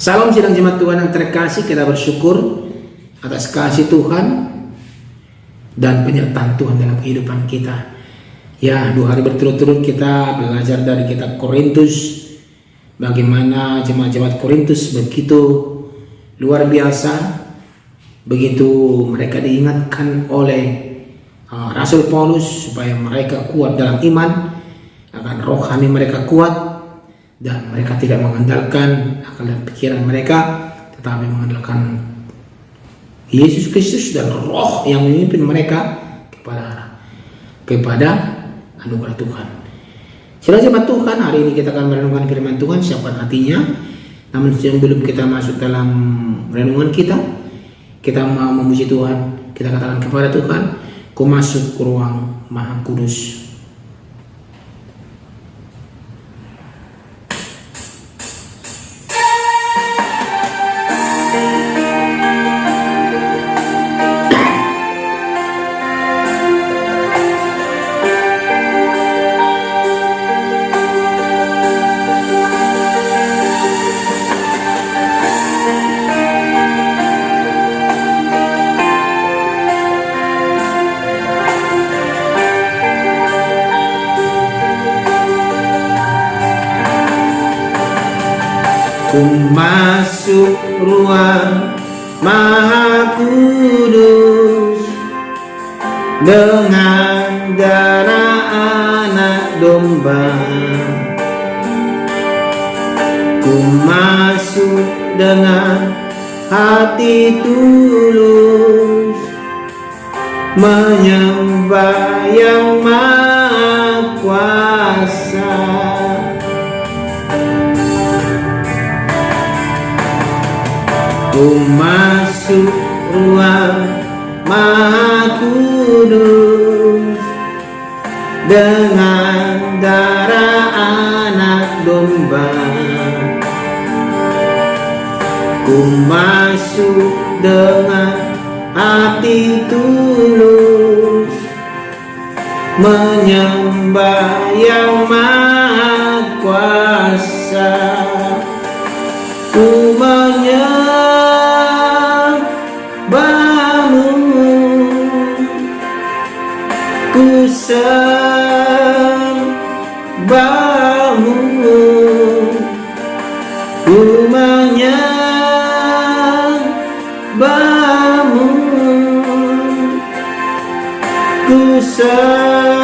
Salam sidang jemaat Tuhan yang terkasih, kita bersyukur atas kasih Tuhan dan penyertaan Tuhan dalam kehidupan kita. Ya, 2 hari berturut-turut kita belajar dari kitab Korintus, bagaimana jemaat-jemaat Korintus begitu luar biasa, begitu mereka diingatkan oleh Rasul Paulus supaya mereka kuat dalam iman, akan rohani mereka kuat, dan mereka tidak mengandalkan akal dan pikiran mereka, tetapi mengandalkan Yesus Kristus dan roh yang memimpin mereka kepada anugerah Tuhan. Saudara jemaat Tuhan, hari ini kita akan merenungkan firman Tuhan, siapkan hatinya. Namun sebelum kita masuk dalam renungan kita mau memuji Tuhan. Kita katakan kepada Tuhan, "Ku masuk ke ruang Maha Kudus." Ku masuk ruang Maha Kudus dengan darah anak domba. Ku masuk dengan hati tulus, menyembah yang Maha Kuasa. Ku masuk ruang Maha Kudus dengan darah anak domba. Ku masuk dengan hati tulus, menyembah yang Maha Kuasa. Ku menyembahmu, ku sembahmu, ku menyembahmu, ku sembahmu.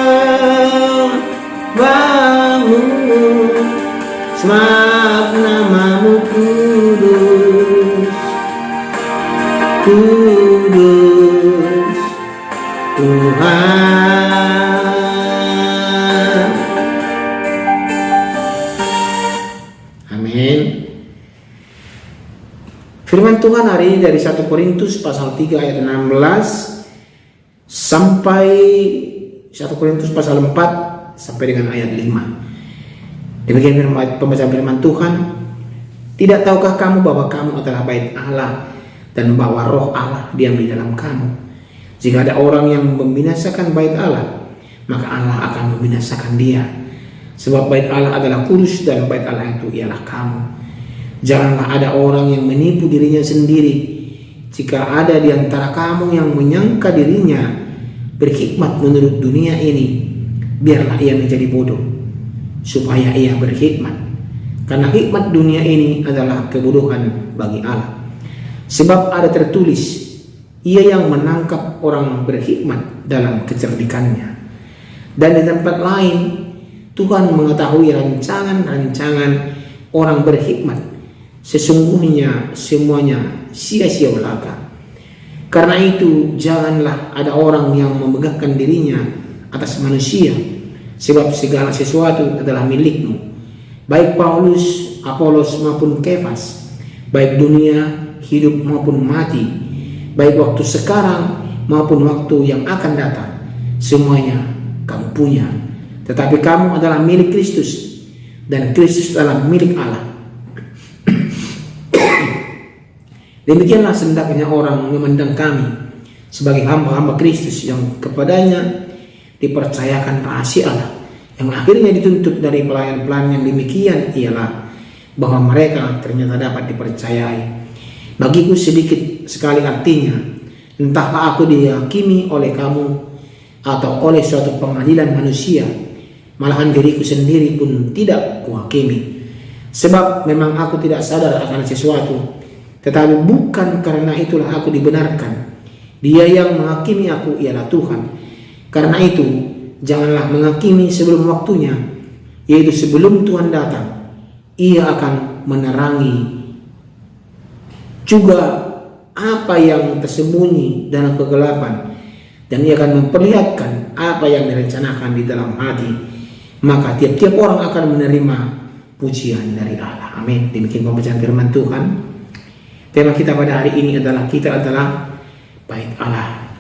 Sebab namamu kudus, kudus Tuhan. Amin. Firman Tuhan hari ini dari 1 Korintus pasal 3 ayat 16 sampai 1 Korintus pasal 4 sampai dengan ayat 5. Demikian pembacaan firman Tuhan. Tidak tahukah kamu bahwa kamu adalah bait Allah dan bahwa roh Allah diam di dalam kamu? Jika ada orang yang membinasakan bait Allah, maka Allah akan membinasakan dia. Sebab bait Allah adalah kudus dan bait Allah itu ialah kamu. Janganlah ada orang yang menipu dirinya sendiri. Jika ada di antara kamu yang menyangka dirinya berhikmat menurut dunia ini, biarlah ia menjadi bodoh, supaya ia berhikmat. Karena hikmat dunia ini adalah kebodohan bagi Allah. Sebab ada tertulis, ia yang menangkap orang berhikmat dalam kecerdikannya. Dan di tempat lain, Tuhan mengetahui rancangan-rancangan orang berhikmat. Sesungguhnya semuanya sia-sia belaka. Karena itu janganlah ada orang yang memegahkan dirinya atas manusia, sebab segala sesuatu adalah milikmu, baik Paulus, Apolos maupun Kefas, baik dunia hidup maupun mati, baik waktu sekarang maupun waktu yang akan datang. Semuanya kamu punya, tetapi kamu adalah milik Kristus, dan Kristus adalah milik Allah. Demikianlah sendaknya orang memandang kami sebagai hamba-hamba Kristus yang kepadanya dipercayakan rahasia Allah, yang akhirnya dituntut dari pelayan-pelayan yang demikian ialah bahwa mereka ternyata dapat dipercayai. Bagiku sedikit sekali artinya, entahlah aku dihakimi oleh kamu atau oleh suatu pengadilan manusia, malahan diriku sendiri pun tidak kuhakimi. Sebab memang aku tidak sadar akan sesuatu, tetapi bukan karena itulah aku dibenarkan. Dia yang menghakimi aku ialah Tuhan. Karena itu, janganlah menghakimi sebelum waktunya, yaitu sebelum Tuhan datang. Ia akan menerangi juga apa yang tersembunyi dalam kegelapan, dan ia akan memperlihatkan apa yang direncanakan di dalam hati. Maka tiap-tiap orang akan menerima pujian dari Allah. Amin. Demikian pembacaan firman Tuhan. Tema kita pada hari ini adalah kita adalah bait Allah.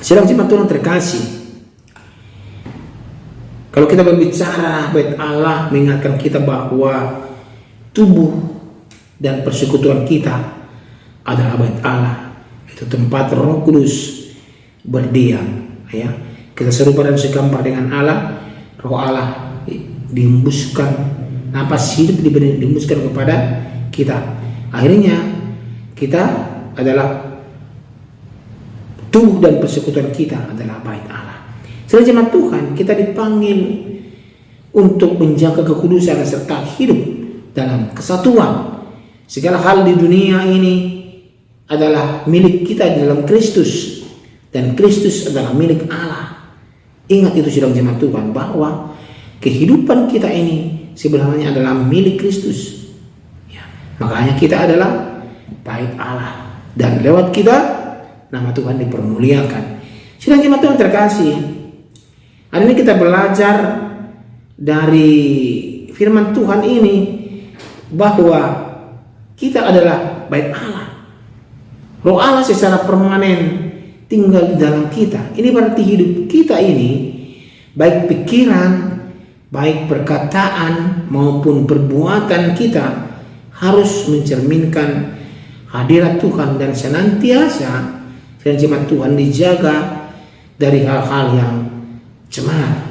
Sidang jemaat Tuhan terkasih, kalau kita berbicara bait Allah, mengingatkan kita bahwa tubuh dan persekutuan kita adalah bait Allah. Itu tempat Roh Kudus berdiam. Ya, kita serupa dan segambar dengan Allah. Roh Allah dihembuskan, napas hidup dihembuskan kepada kita. Akhirnya kita adalah tubuh dan persekutuan kita adalah bait Allah. Sebagai jemaat Tuhan, kita dipanggil untuk menjaga kekudusan serta hidup dalam kesatuan. Segala hal di dunia ini adalah milik kita di dalam Kristus, dan Kristus adalah milik Allah. Ingat itu sidang jemaat Tuhan, bahwa kehidupan kita ini sebenarnya adalah milik Kristus. Ya, makanya kita adalah bait Allah, dan lewat kita nama Tuhan dipermuliakan. Sidang jemaat Tuhan terkasih, hari ini kita belajar dari firman Tuhan ini bahwa kita adalah bait Allah. Roh Allah secara permanen tinggal di dalam kita. Ini berarti hidup kita ini, baik pikiran, baik perkataan maupun perbuatan kita, harus mencerminkan hadirat Tuhan dan senantiasa dan jemaat Tuhan dijaga dari hal-hal yang cemar.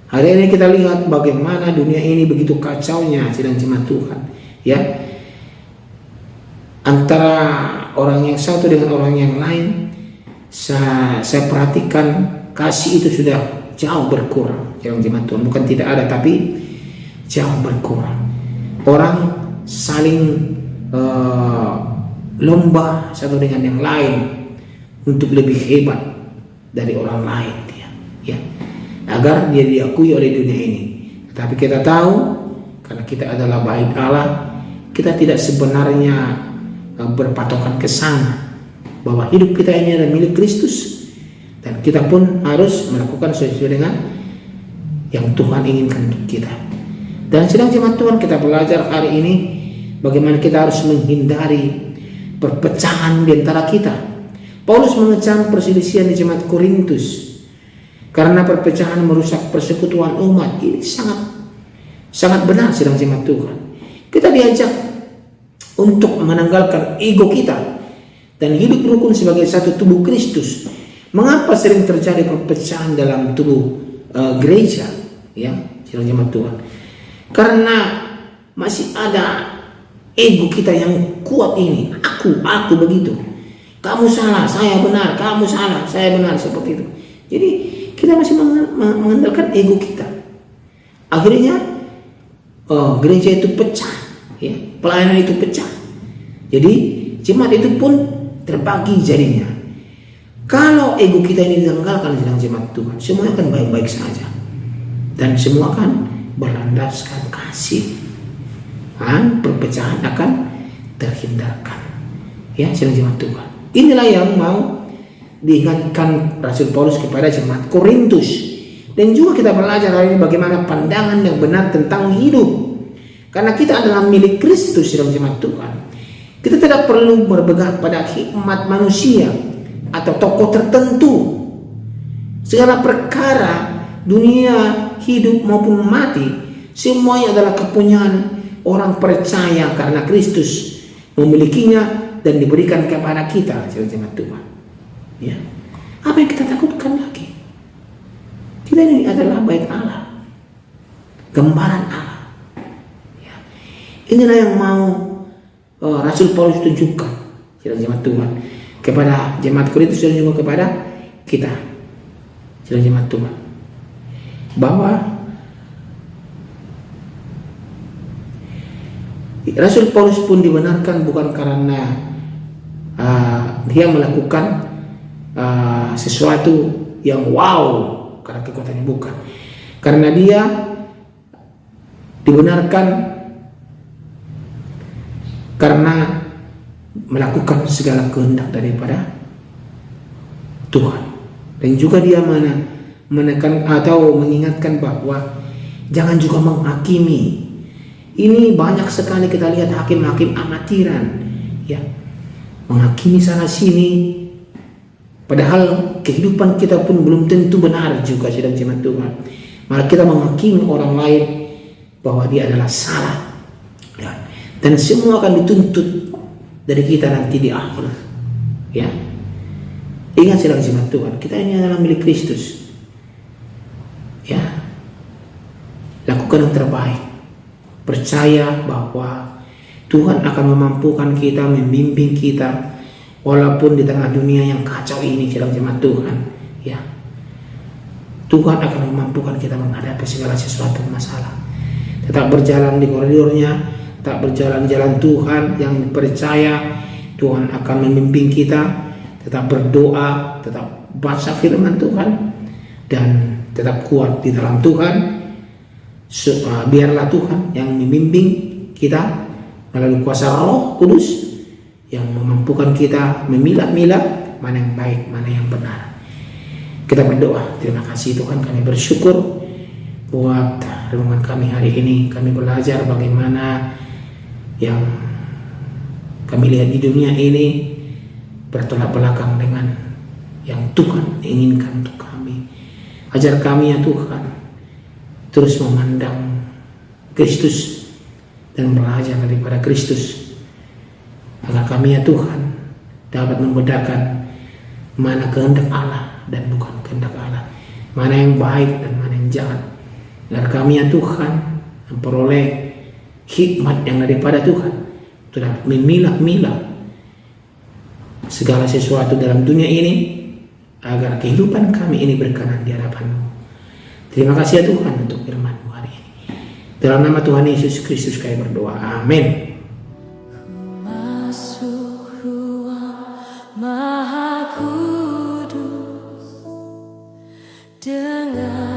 Hari ini kita lihat bagaimana dunia ini begitu kacaunya sidang jemaat Tuhan, ya, antara orang yang satu dengan orang yang lain. Saya perhatikan kasih itu sudah jauh berkurang sidang jemaat Tuhan, bukan tidak ada tapi jauh berkurang. Orang saling lomba satu dengan yang lain untuk lebih hebat dari orang lain, ya, agar dia diakui oleh dunia ini. Tapi kita tahu, karena kita adalah bait Allah, kita tidak sebenarnya berpatokan ke sana, bahwa hidup kita ini adalah milik Kristus, dan kita pun harus melakukan sesuai dengan yang Tuhan inginkan untuk kita. Dan sedang jemaat Tuhan, kita belajar hari ini bagaimana kita harus menghindari perpecahan di antara kita. Paulus mengecam perselisihan di jemaat Korintus karena perpecahan merusak persekutuan umat. Ini sangat benar sedang jemaat Tuhan. Kita diajak untuk menanggalkan ego kita dan hidup rukun sebagai satu tubuh Kristus. Mengapa sering terjadi perpecahan dalam tubuh gereja, ya, sedang jemaat Tuhan? Karena masih ada ego kita yang kuat ini. Aku begitu. Kamu salah, saya benar. Kamu salah, saya benar, seperti itu. Jadi kita masih mengandalkan ego kita. Akhirnya gereja itu pecah, ya, pelayanan itu pecah. Jadi jemaat itu pun terbagi jadinya. Kalau ego kita ini ditanggalkan dalam jemaat Tuhan, semua akan baik-baik saja, dan semua akan berlandaskan kasih. Perpecahan akan terhindarkan, ya, sedang jemaat Tuhan. Inilah yang mau diingatkan Rasul Paulus kepada jemaat Korintus. Dan juga kita belajar hari ini bagaimana pandangan yang benar tentang hidup. Karena kita adalah milik Kristus dalam jemaat Tuhan. Kita tidak perlu berpegang pada hikmat manusia atau tokoh tertentu. Segala perkara dunia, hidup maupun mati, semuanya adalah kepunyaan orang percaya karena Kristus memilikinya dan diberikan kepada kita sebagai jemaat Tuhan. Ya, apa yang kita takutkan lagi? Kita ini adalah bait Allah, gambaran Allah. Ya. Inilah yang mau Rasul Paulus tunjukkan sidang jemaat Tuhan kepada jemaat Korintus dan juga kepada kita sidang jemaat Tuhan, bahwa Rasul Paulus pun dibenarkan bukan karena dia melakukan sesuatu yang wow karena kekuatannya, bukan, karena dia dibenarkan karena melakukan segala kehendak daripada Tuhan. Dan juga dia menekan atau mengingatkan bahwa jangan juga menghakimi. Ini banyak sekali kita lihat hakim-hakim amatiran, ya, menghakimi sana sini, padahal kehidupan kita pun belum tentu benar juga sidang jemaat Tuhan. Malah kita menghakimi orang lain bahwa dia adalah salah, ya. Dan semua akan dituntut dari kita nanti di akhir, ya. Ingat sidang jemaat Tuhan, kita ini adalah milik Kristus, ya. Lakukan yang terbaik, percaya bahwa Tuhan akan memampukan kita, membimbing kita, walaupun di tengah dunia yang kacau ini sidang jemaat Tuhan, ya. Tuhan akan memampukan kita menghadapi segala sesuatu masalah. Tetap berjalan di koridornya, tetap berjalan di jalan Tuhan yang percaya Tuhan akan membimbing kita. Tetap berdoa, tetap baca firman Tuhan, dan tetap kuat di dalam Tuhan. Biarlah Tuhan yang membimbing kita melalui kuasa Roh Kudus yang memampukan kita memilah-milah mana yang baik, mana yang benar. Kita berdoa. Terima kasih Tuhan, kami bersyukur buat renungan kami hari ini. Kami belajar bagaimana yang kami lihat di dunia ini bertolak belakang dengan yang Tuhan inginkan untuk kami. Ajar kami ya Tuhan terus memandang Kristus dan belajar daripada Kristus, agar kami ya Tuhan dapat membedakan mana kehendak Allah dan bukan kehendak Allah, mana yang baik dan mana yang jahat, agar kami ya Tuhan memperoleh hikmat yang daripada Tuhan untuk dapat memilah-milah segala sesuatu dalam dunia ini, agar kehidupan kami ini berkenan di hadapan-Mu. Terima kasih ya Tuhan untuk firman-Mu hari ini. Dalam nama Tuhan Yesus Kristus kami berdoa. Amin. Masuk ruang Maha Kudus dengan